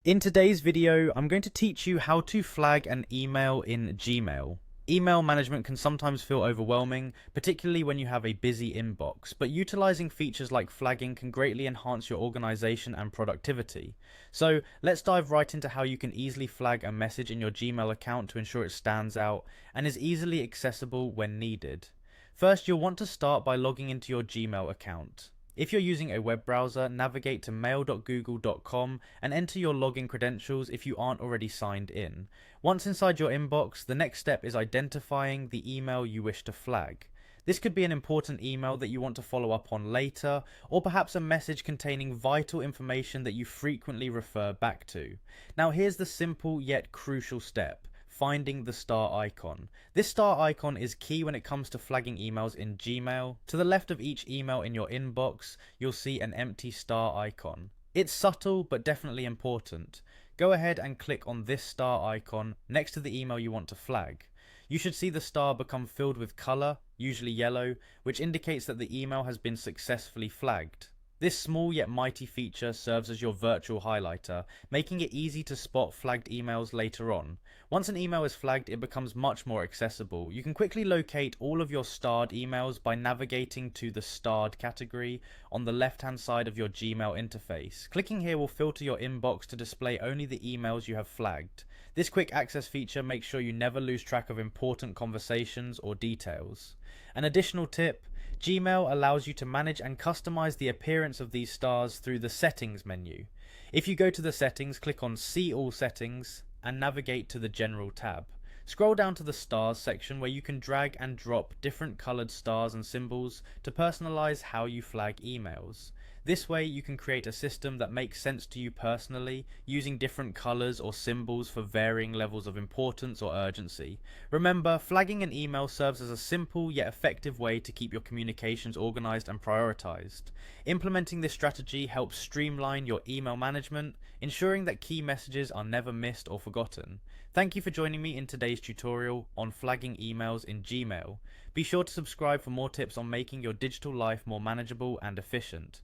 In today's video, I'm going to teach you how to flag an email in Gmail. Email management can sometimes feel overwhelming, particularly when you have a busy inbox, but utilizing features like flagging can greatly enhance your organization and productivity. So let's dive right into how you can easily flag a message in your Gmail account to ensure it stands out and is easily accessible when needed. First, you'll want to start by logging into your Gmail account. If you're using a web browser, navigate to mail.google.com and enter your login credentials if you aren't already signed in. Once inside your inbox, the next step is identifying the email you wish to flag. This could be an important email that you want to follow up on later, or perhaps a message containing vital information that you frequently refer back to. Now here's the simple yet crucial step: finding the star icon. This star icon is key when it comes to flagging emails in Gmail. To the left of each email in your inbox, you'll see an empty star icon. It's subtle but definitely important. Go ahead and click on this star icon next to the email you want to flag. You should see the star become filled with color, usually yellow, which indicates that the email has been successfully flagged. This small yet mighty feature serves as your virtual highlighter, making it easy to spot flagged emails later on. Once an email is flagged, it becomes much more accessible. You can quickly locate all of your starred emails by navigating to the starred category on the left-hand side of your Gmail interface. Clicking here will filter your inbox to display only the emails you have flagged. This quick access feature makes sure you never lose track of important conversations or details. An additional tip: Gmail allows you to manage and customize the appearance of these stars through the Settings menu. If you go to the settings, click on See All Settings and navigate to the General tab. Scroll down to the Stars section where you can drag and drop different colored stars and symbols to personalize how you flag emails. This way you can create a system that makes sense to you personally, using different colors or symbols for varying levels of importance or urgency. Remember, flagging an email serves as a simple yet effective way to keep your communications organized and prioritized. Implementing this strategy helps streamline your email management, ensuring that key messages are never missed or forgotten. Thank you for joining me in today's tutorial on flagging emails in Gmail. Be sure to subscribe for more tips on making your digital life more manageable and efficient.